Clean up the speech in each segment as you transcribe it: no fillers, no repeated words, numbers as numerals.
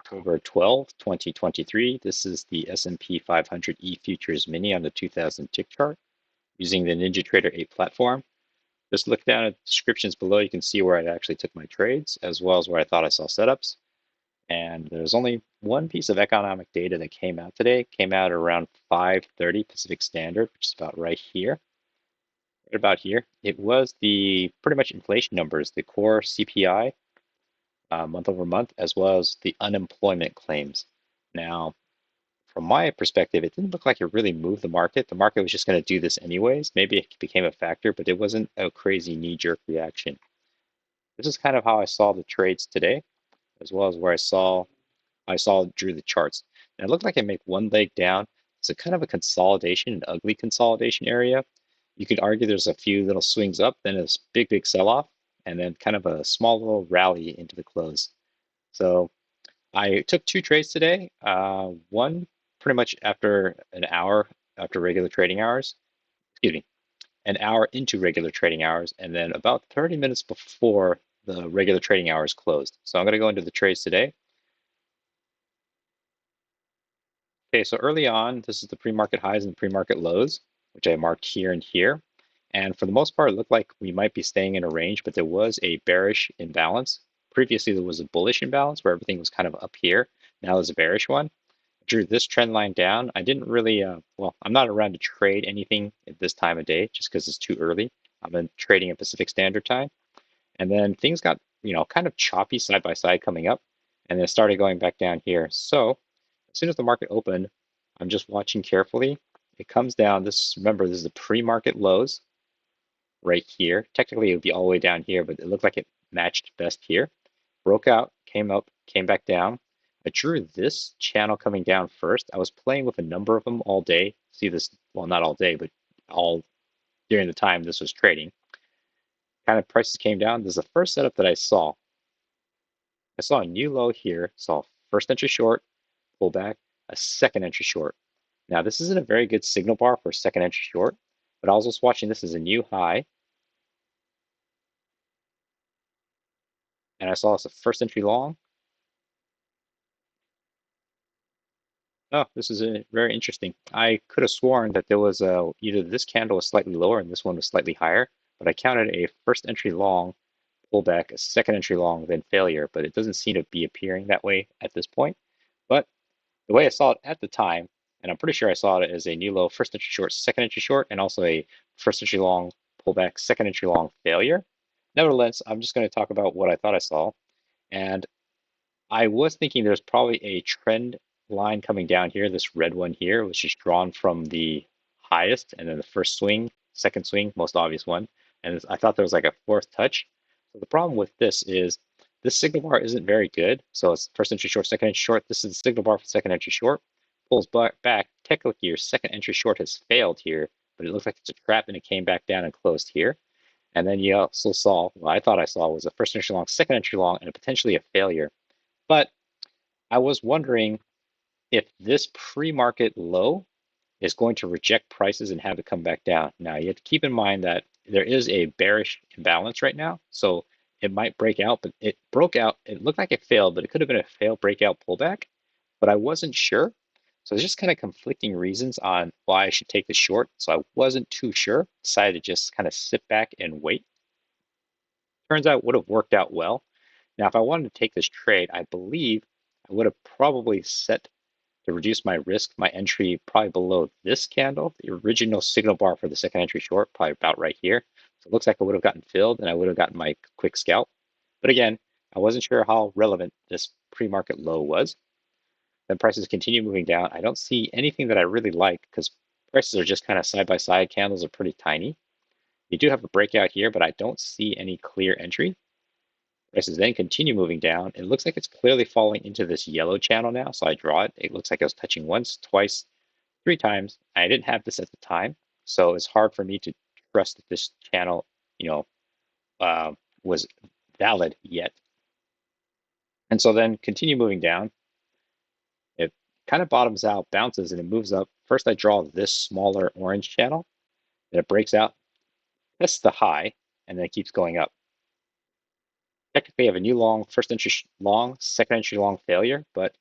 October 12, 2023. This is the S&P 500 E-Futures Mini on the 2000 tick chart using the NinjaTrader 8 platform. Just look down at the descriptions below. You can see where I actually took my trades as well as where I thought I saw setups. And there's only one piece of economic data that came out today. It came out around 5:30 Pacific Standard, which is about right here. Right about here. It was the pretty much inflation numbers, the core CPI month over month, as well as the unemployment claims. Now, from my perspective, it didn't look like it really moved the market. The market was just going to do this anyways. Maybe it became a factor, but it wasn't a crazy knee-jerk reaction. This is kind of how I saw the trades today, as well as where drew the charts. And it looked like it made one leg down. It's a kind of a consolidation, an ugly consolidation area. You could argue there's a few little swings up, then a big sell-off, and then kind of a small little rally into the close. So I took two trades today. One pretty much after an hour after regular trading hours, an hour into regular trading hours, and then about 30 minutes before the regular trading hours closed. So I'm going to go into the trades today. Okay, so early on, this is the pre-market highs and pre-market lows, which I marked here and here. And for the most part, it looked like we might be staying in a range, but there was a bearish imbalance. Previously, there was a bullish imbalance where everything was kind of up here. Now there's a bearish one. Drew this trend line down. I didn't really, I'm not around to trade anything at this time of day just because it's too early. I've been trading at Pacific Standard Time. And then things got, kind of choppy side by side coming up, and then started going back down here. So as soon as the market opened, I'm just watching carefully. It comes down. Remember, this is the pre-market lows right here. Technically, it would be all the way down here, but it looked like it matched best here. Broke out, came up, came back down. I drew this channel coming down first. I was playing with a number of them all day. See this, well, not all day, but all during the time this was trading. Kind of prices came down. This is the first setup that I saw. I saw a new low here, saw first entry short, pull back, a second entry short. Now, this isn't a very good signal bar for a second entry short, but I was just watching this as a new high. And I saw this a first entry long. Oh, this is very interesting. I could have sworn that there was either this candle was slightly lower and this one was slightly higher, but I counted a first entry long pullback, a second entry long, then failure, but it doesn't seem to be appearing that way at this point. But the way I saw it at the time, and I'm pretty sure I saw it as a new low, first entry short, second entry short, and also a first entry long pullback, second entry long failure. Nevertheless, I'm just going to talk about what I thought I saw. And I was thinking there's probably a trend line coming down here, this red one here, which is drawn from the highest, and then the first swing, second swing, most obvious one. And I thought there was like a fourth touch. So the problem with this is this signal bar isn't very good. So it's first entry short, second entry short. This is the signal bar for second entry short. Pulls back. Technically, your second entry short has failed here, but it looks like it's a trap and it came back down and closed here. And then you also saw, what I thought I saw was a first entry long, second entry long, and potentially a failure. But I was wondering if this pre-market low is going to reject prices and have it come back down. Now, you have to keep in mind that there is a bearish imbalance right now, so it might break out, but it broke out. It looked like it failed, but it could have been a failed breakout pullback, but I wasn't sure. So there's just kind of conflicting reasons on why I should take the short. So I wasn't too sure, decided to just kind of sit back and wait. Turns out it would have worked out well. Now, if I wanted to take this trade, I believe I would have probably set to reduce my risk, my entry probably below this candle, the original signal bar for the second entry short, probably about right here. So it looks like I would have gotten filled and I would have gotten my quick scalp. But again, I wasn't sure how relevant this pre-market low was. Then prices continue moving down. I don't see anything that I really like because prices are just kind of side by side. Candles are pretty tiny. You do have a breakout here, but I don't see any clear entry. Prices then continue moving down. It looks like it's clearly falling into this yellow channel now. So I draw it. It looks like I was touching once, twice, three times. I didn't have this at the time. So it's hard for me to trust that this channel, was valid yet. And so then continue moving down. It kind of bottoms out, bounces, and it moves up. First, I draw this smaller orange channel. Then it breaks out. That's the high, and then it keeps going up. technically have a new long, first entry long, second entry long failure, but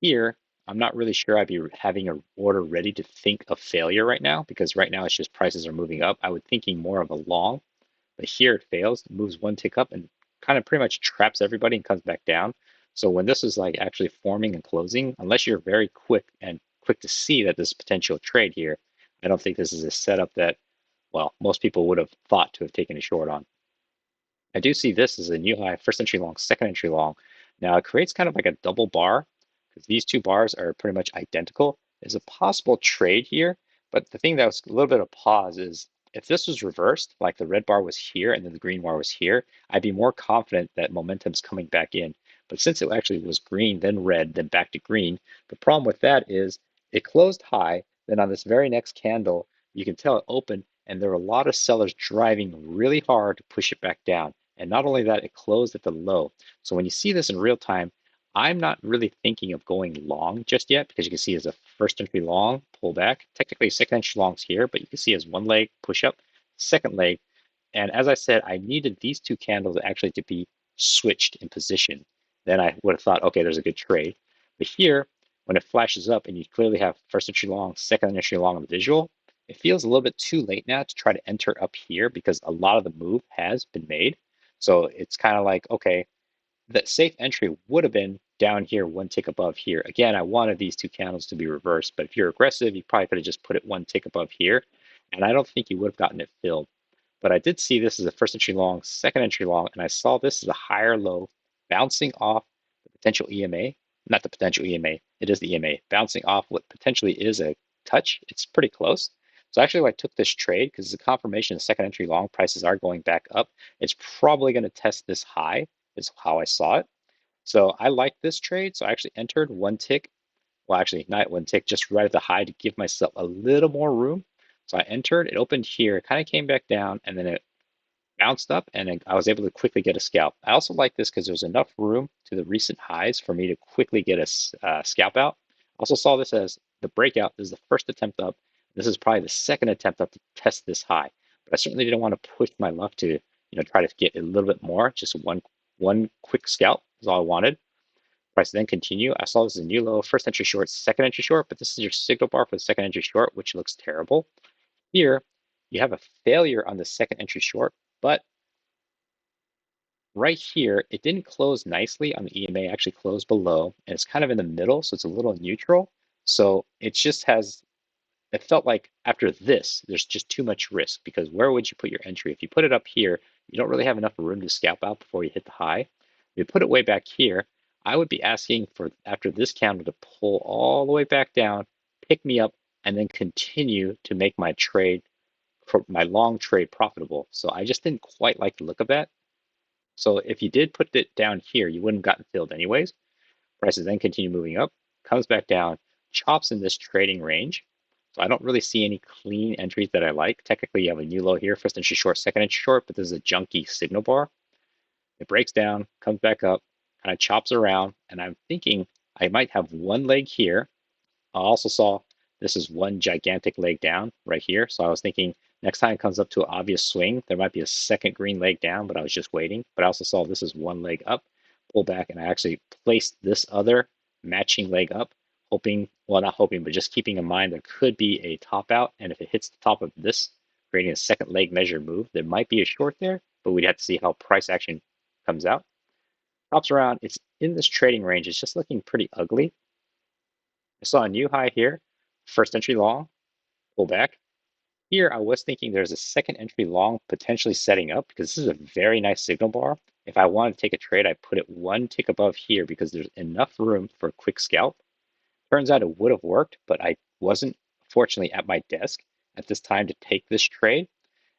here, I'm not really sure I'd be having a order ready to think of failure right now, because right now it's just prices are moving up. I would thinking more of a long, but here it fails, moves one tick up and kind of pretty much traps everybody and comes back down. So when this is like actually forming and closing, unless you're very quick and quick to see that there's potential trade here, I don't think this is a setup that, well, most people would have thought to have taken a short on. I do see this as a new high, first entry long, second entry long. Now it creates kind of like a double bar because these two bars are pretty much identical. There's a possible trade here, but the thing that was a little bit of pause is if this was reversed, like the red bar was here and then the green bar was here, I'd be more confident that momentum's coming back in. But since it actually was green, then red, then back to green, the problem with that is it closed high, then on this very next candle, you can tell it opened and there were a lot of sellers driving really hard to push it back down. And not only that, it closed at the low. So when you see this in real time, I'm not really thinking of going long just yet because you can see as a first entry long pullback. Technically, second entry longs here, but you can see as one leg push up, second leg. And as I said, I needed these two candles actually to be switched in position. Then I would have thought, okay, there's a good trade. But here, when it flashes up and you clearly have first entry long, second entry long on the visual, it feels a little bit too late now to try to enter up here because a lot of the move has been made. So it's kind of like, okay, that safe entry would have been down here, one tick above here. Again, I wanted these two candles to be reversed, but if you're aggressive, you probably could have just put it one tick above here. And I don't think you would have gotten it filled. But I did see this as a first entry long, second entry long, and I saw this as a higher low bouncing off the potential EMA, not the potential EMA, it is the EMA, bouncing off what potentially is a touch. It's pretty close. So actually, I took this trade because it's a confirmation the second entry long prices are going back up. It's probably going to test this high, is how I saw it. So I like this trade. So I actually entered one tick. Well, actually, not one tick, just right at the high to give myself a little more room. So I entered, it opened here, it kind of came back down, and then it bounced up, and I was able to quickly get a scalp. I also like this because there's enough room to the recent highs for me to quickly get a scalp out. Also saw this as the breakout. This is the first attempt up. This is probably the second attempt up to test this high. But I certainly didn't want to push my luck to, try to get a little bit more. Just one quick scalp is all I wanted. Price then continue. I saw this as a new low, first entry short, second entry short, but this is your signal bar for the second entry short, which looks terrible. Here, you have a failure on the second entry short, but right here, it didn't close nicely on the EMA, actually closed below, and it's kind of in the middle, so it's a little neutral. So it just has, it felt like after this, there's just too much risk because where would you put your entry? If you put it up here, you don't really have enough room to scalp out before you hit the high. If you put it way back here, I would be asking for after this candle to pull all the way back down, pick me up, and then continue to make my trade, my long trade profitable. So I just didn't quite like the look of that. So if you did put it down here, you wouldn't have gotten filled anyways. Prices then continue moving up, comes back down, chops in this trading range. So I don't really see any clean entries that I like. Technically, you have a new low here, first entry short, second entry short, but this is a junky signal bar. It breaks down, comes back up, kind of chops around, and I'm thinking I might have one leg here. I also saw this is one gigantic leg down right here. So I was thinking next time it comes up to an obvious swing, there might be a second green leg down, but I was just waiting. But I also saw this is one leg up, pull back, and I actually placed this other matching leg up, hoping, well, not hoping, but just keeping in mind there could be a top out. And if it hits the top of this, creating a second leg measure move, there might be a short there, but we'd have to see how price action comes out. Pops around, it's in this trading range. It's just looking pretty ugly. I saw a new high here, first entry long, pull back. Here, I was thinking there's a second entry long potentially setting up because this is a very nice signal bar. If I wanted to take a trade, I put it one tick above here because there's enough room for a quick scalp. Turns out it would have worked, but I wasn't fortunately at my desk at this time to take this trade.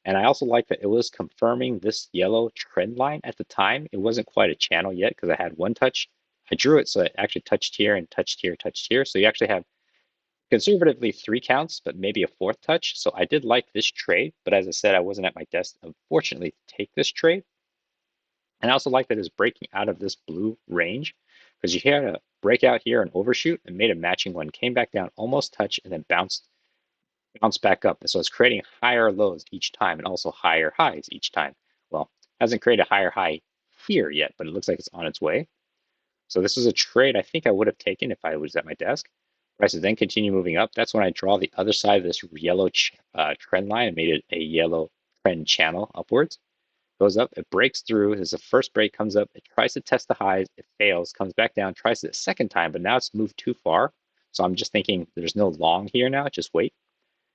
And I also like that it was confirming this yellow trend line at the time. It wasn't quite a channel yet because I had one touch. I drew it so it actually touched here and touched here, touched here. So you actually have conservatively three counts, but maybe a fourth touch. So I did like this trade, but as I said, I wasn't at my desk, unfortunately, to take this trade. And I also like that it's breaking out of this blue range because you had a breakout here, an overshoot, and made a matching one, came back down, almost touched, and then bounced back up. And so it's creating higher lows each time and also higher highs each time. Well, hasn't created a higher high here yet, but it looks like it's on its way. So this is a trade I think I would have taken if I was at my desk. Prices then continue moving up. That's when I draw the other side of this yellow trend line and made it a yellow trend channel upwards. Goes up, it breaks through. As the first break comes up, it tries to test the highs, it fails, comes back down, tries it a second time, but now it's moved too far. So I'm just thinking there's no long here now, just wait.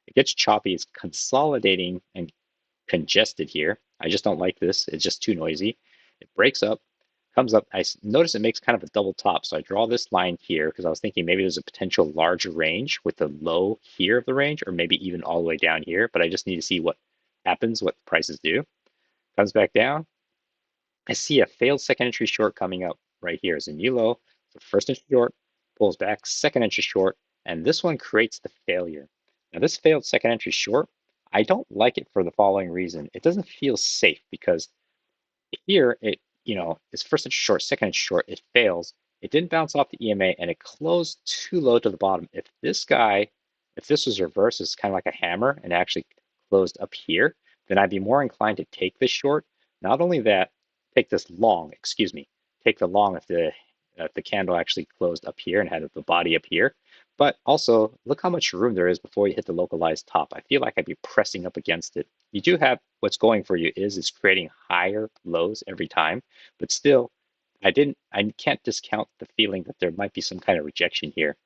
It gets choppy, it's consolidating and congested here. I just don't like this. It's just too noisy. It breaks up, comes up. I notice it makes kind of a double top. So I draw this line here because I was thinking maybe there's a potential larger range with the low here of the range, or maybe even all the way down here. But I just need to see what happens, what prices do. Comes back down. I see a failed second entry short coming up right here as a new low. So first entry short pulls back, second entry short, and this one creates the failure. Now this failed second entry short, I don't like it for the following reason. It doesn't feel safe because here it, it's first entry short, second entry short, it fails. It didn't bounce off the EMA and it closed too low to the bottom. If this was reversed, it's kind of like a hammer and actually closed up here, then I'd be more inclined to take this short. Not only that, take this long, excuse me, take the long if the candle actually closed up here and had the body up here. But also, look how much room there is before you hit the localized top. I feel like I'd be pressing up against it. You do have what's going for you is it's creating higher lows every time, but still, I can't discount the feeling that there might be some kind of rejection here.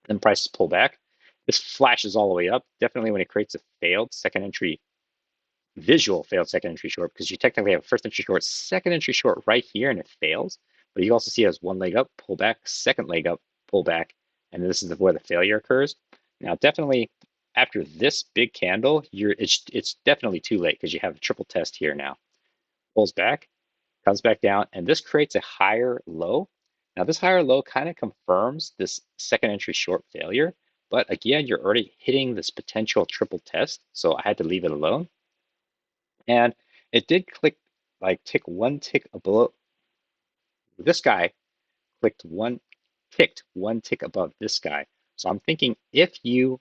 Then prices pull back. This flashes all the way up. Definitely when it creates a failed second entry, visual failed second entry short, because you technically have a first entry short, second entry short right here, and it fails. But you also see it as one leg up, pull back, second leg up, pull back, and this is where the failure occurs. Now, definitely after this big candle, it's definitely too late because you have a triple test here now. Pulls back, comes back down, and this creates a higher low. Now, this higher low kind of confirms this second entry short failure, but again, you're already hitting this potential triple test, so I had to leave it alone. And it did tick one tick below. This guy ticked one tick above this guy. So I'm thinking if you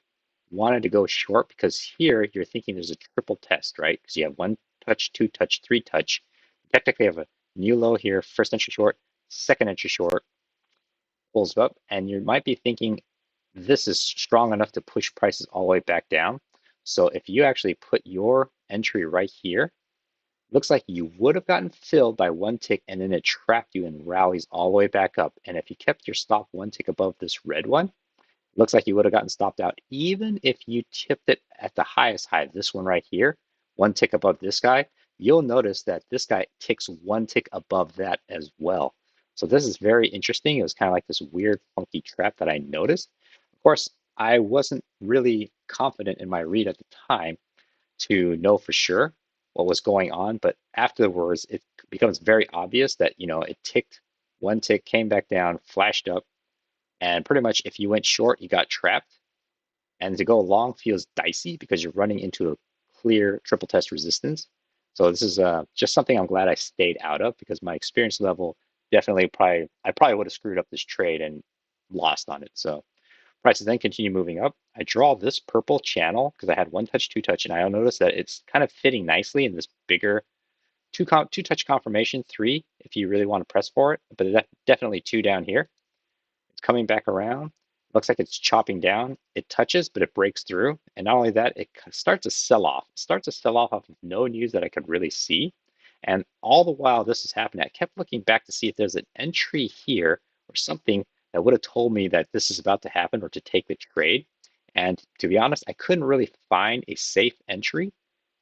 wanted to go short, because here you're thinking there's a triple test, right? Because you have one touch, two touch, three touch. You technically have a new low here, first entry short, second entry short, pulls up, and you might be thinking this is strong enough to push prices all the way back down. So if you actually put your entry right here, looks like you would have gotten filled by one tick and then it trapped you and rallies all the way back up. And if you kept your stop one tick above this red one, looks like you would have gotten stopped out even if you tipped it at the highest high, this one right here, one tick above this guy. You'll notice that this guy ticks one tick above that as well. So this is very interesting. It was kind of like this weird funky trap that I noticed. Of course, I wasn't really confident in my read at the time to know for sure what was going on, but afterwards it becomes very obvious that it ticked one tick, came back down, flashed up, and pretty much if you went short, you got trapped. And to go long feels dicey because you're running into a clear triple test resistance. So this is just something I'm glad I stayed out of because my experience level I probably would have screwed up this trade and lost on it. So prices then continue moving up. I draw this purple channel because I had one touch, two touch, and I'll notice that it's kind of fitting nicely in this bigger two touch confirmation, three if you really want to press for it, but definitely two down here. It's coming back around. Looks like it's chopping down. It touches, but it breaks through. And not only that, it starts a sell-off. It starts a sell-off off of no news that I could really see. And all the while this is happening, I kept looking back to see if there's an entry here or something that would have told me that this is about to happen or to take the trade. And to be honest, I couldn't really find a safe entry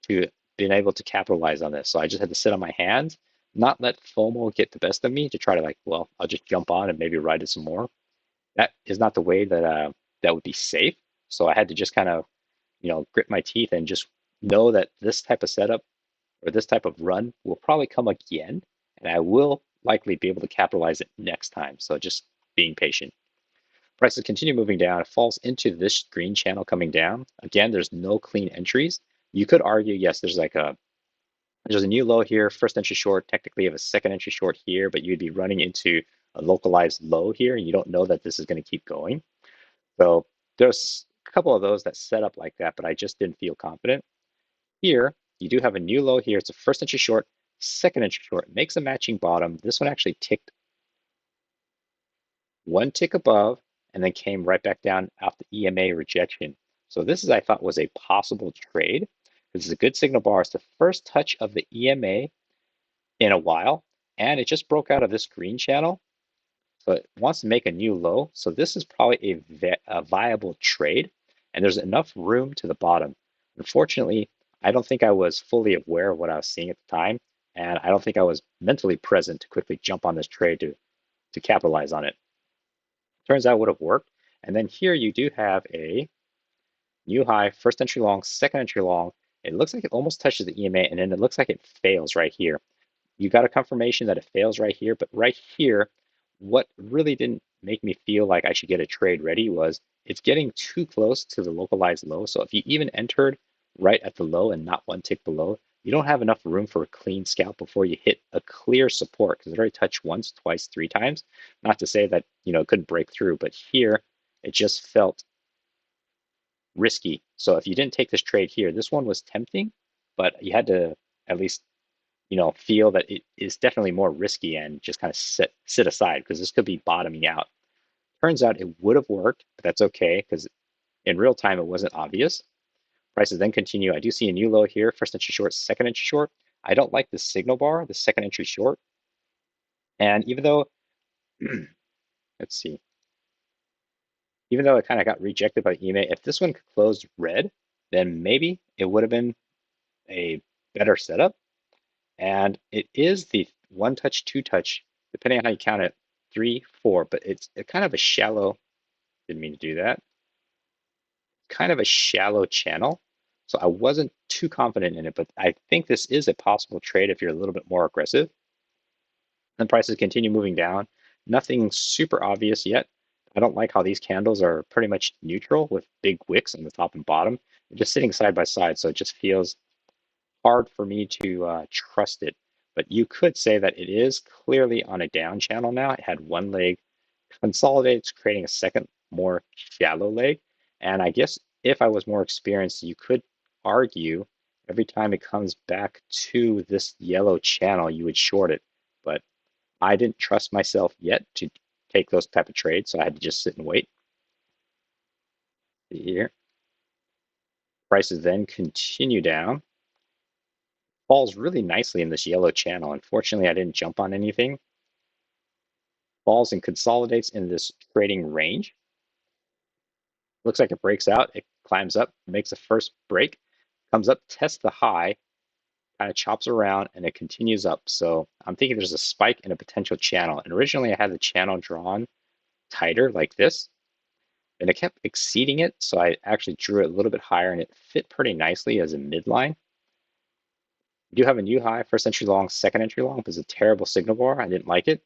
to being able to capitalize on this. So I just had to sit on my hands, not let FOMO get the best of me to try to I'll just jump on and maybe ride it some more. That is not the way that would be safe. So I had to just kind of, grit my teeth and just know that this type of setup or this type of run will probably come again, and I will likely be able to capitalize it next time. So just being patient. Prices continue moving down. It falls into this green channel coming down. Again, there's no clean entries. You could argue, yes, there's a new low here, first entry short. Technically, you have a second entry short here, but you'd be running into a localized low here, and you don't know that this is going to keep going. So there's a couple of those that set up like that, but I just didn't feel confident. Here, you do have a new low here. It's a first entry short, second entry short, makes a matching bottom. This one actually ticked one tick above and then came right back down off the EMA rejection. So this is, I thought, was a possible trade. This is a good signal bar. It's the first touch of the EMA in a while, and it just broke out of this green channel. So it wants to make a new low. So this is probably a viable trade, and there's enough room to the bottom. Unfortunately, I don't think I was fully aware of what I was seeing at the time, and I don't think I was mentally present to quickly jump on this trade to capitalize on it. Turns out it would have worked. And then here you do have a new high, first entry long, second entry long. It looks like it almost touches the EMA, and then it looks like it fails right here. You got a confirmation that it fails right here, but right here, what really didn't make me feel like I should get a trade ready was it's getting too close to the localized low. So if you even entered right at the low and not one tick below, you don't have enough room for a clean scalp before you hit a clear support, because it already touched once, twice, three times. Not to say that it couldn't break through, but here it just felt risky. So if you didn't take this trade here, this one was tempting, but you had to at least feel that it is definitely more risky and just kind of sit aside, because this could be bottoming out. Turns out it would have worked, but that's okay, because in real time it wasn't obvious. Prices then continue. I do see a new low here, first entry short, second entry short. I don't like the signal bar, the second entry short. And even though, let's see, even though it kind of got rejected by EMA, if this one closed red, then maybe it would have been a better setup. And it is the one touch, two touch, depending on how you count it, 3, 4, but it's kind of a shallow, didn't mean to do that, kind of a shallow channel. So I wasn't too confident in it, but I think this is a possible trade if you're a little bit more aggressive. Then prices continue moving down. Nothing super obvious yet. I don't like how these candles are pretty much neutral with big wicks on the top and bottom. They're just sitting side by side, so it just feels hard for me to trust it. But you could say that it is clearly on a down channel now. It had one leg consolidates, creating a second, more shallow leg. And I guess if I was more experienced, you could argue every time it comes back to this yellow channel, you would short it. But I didn't trust myself yet to take those type of trades, so I had to just sit and wait. Here, prices then continue down. Falls really nicely in this yellow channel. Unfortunately, I didn't jump on anything. Falls and consolidates in this trading range. Looks like it breaks out. It climbs up, makes a first break, comes up, tests the high, kind of chops around, and it continues up. So I'm thinking there's a spike in a potential channel. And originally I had the channel drawn tighter like this, and it kept exceeding it. So I actually drew it a little bit higher, and it fit pretty nicely as a midline. We do have a new high, first entry long, second entry long, but it's a terrible signal bar. I didn't like it.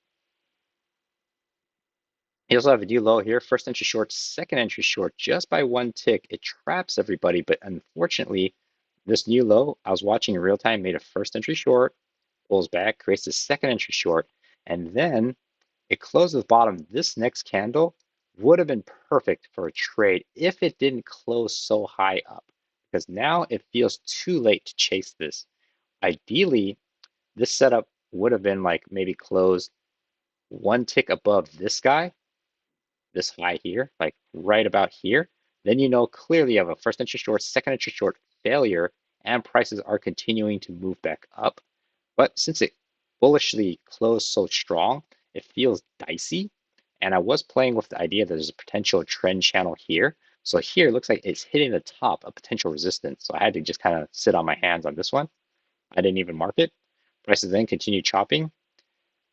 You also have a new low here, first entry short, second entry short, just by one tick. It traps everybody, but unfortunately, this new low, I was watching in real time, made a first entry short, pulls back, creates a second entry short, and then it closes the bottom. This next candle would have been perfect for a trade if it didn't close so high up, because now it feels too late to chase this. Ideally, this setup would have been like maybe closed one tick above this guy, this high here, like right about here. Then clearly you have a first entry short, second entry short failure, and prices are continuing to move back up. But since it bullishly closed so strong, it feels dicey. And I was playing with the idea that there's a potential trend channel here. So here it looks like it's hitting the top of potential resistance. So I had to just kind of sit on my hands on this one. I didn't even mark it. Prices then continue chopping.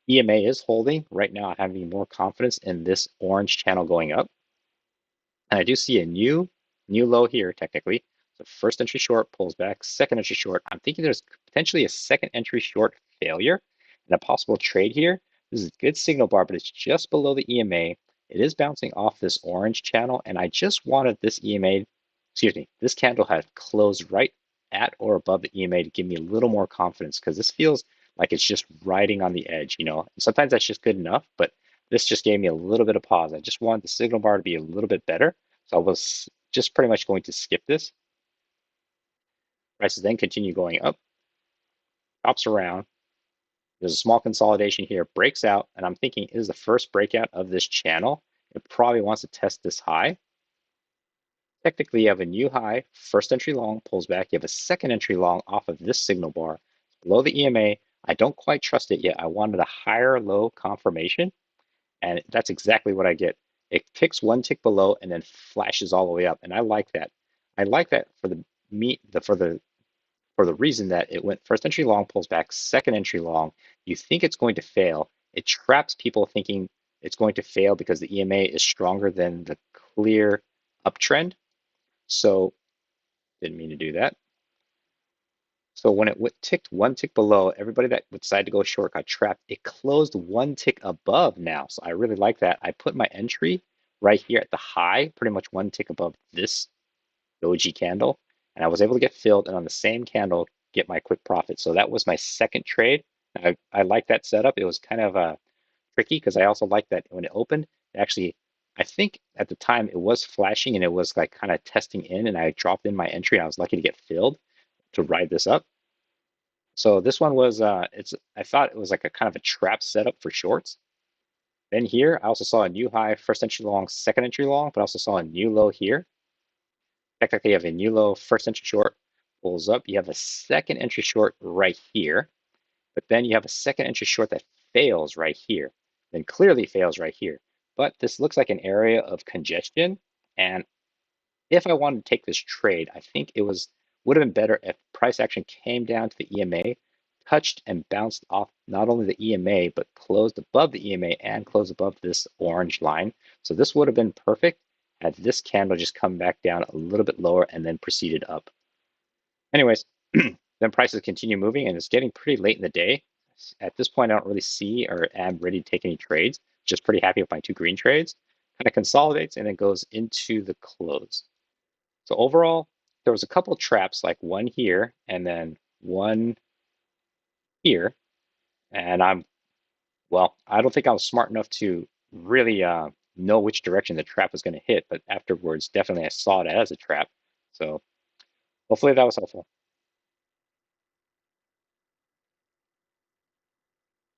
EMA is holding. Right now, I'm having more confidence in this orange channel going up. And I do see a new low here, technically. So first entry short pulls back, second entry short. I'm thinking there's potentially a second entry short failure and a possible trade here. This is a good signal bar, but it's just below the EMA. It is bouncing off this orange channel, and I just wanted this this candle had closed right at or above the EMA to give me a little more confidence, because this feels like it's just riding on the edge. Sometimes that's just good enough, but this just gave me a little bit of pause. I just wanted the signal bar to be a little bit better. So I was just pretty much going to skip this. Prices then continue going up, chops around, There's a small consolidation here, breaks out, and I'm thinking, is the first breakout of this channel. It probably wants to test this high. Technically, you have a new high, first entry long, pulls back. You have a second entry long off of this signal bar. It's below the EMA. I don't quite trust it yet. I wanted a higher low confirmation, and that's exactly what I get. It ticks one tick below and then flashes all the way up, and I like that. I like that for the reason that it went first entry long, pulls back, second entry long. You think it's going to fail. It traps people thinking it's going to fail because the EMA is stronger than the clear uptrend. So didn't mean to do that. So when it ticked one tick below, everybody that decided to go short got trapped. It closed one tick above now. So I really like that. I put my entry right here at the high, pretty much one tick above this doji candle. And I was able to get filled and on the same candle, get my quick profit. So that was my second trade. I like that setup. It was kind of tricky because I also like that when it opened, actually, I think at the time it was flashing and it was like kind of testing in, and I dropped in my entry and I was lucky to get filled to ride this up. So this one was I thought it was like a kind of a trap setup for shorts. Then here I also saw a new high, first entry long, second entry long, but I also saw a new low here. Technically you have a new low, first entry short, pulls up. You have a second entry short right here, but then you have a second entry short that fails right here, then clearly fails right here. But this looks like an area of congestion, and if I wanted to take this trade, I think it would have been better if price action came down to the EMA, touched and bounced off not only the EMA, but closed above the EMA and closed above this orange line. So this would have been perfect had this candle just come back down a little bit lower and then proceeded up. Anyways, then prices continue moving and it's getting pretty late in the day. At this point, I don't really see or am ready to take any trades. Just pretty happy with my two green trades. Kind of consolidates and then goes into the close. So overall, there was a couple traps, like one here and then one here. And I don't think I was smart enough to really know which direction the trap was going to hit. But afterwards, definitely I saw it as a trap. So hopefully that was helpful.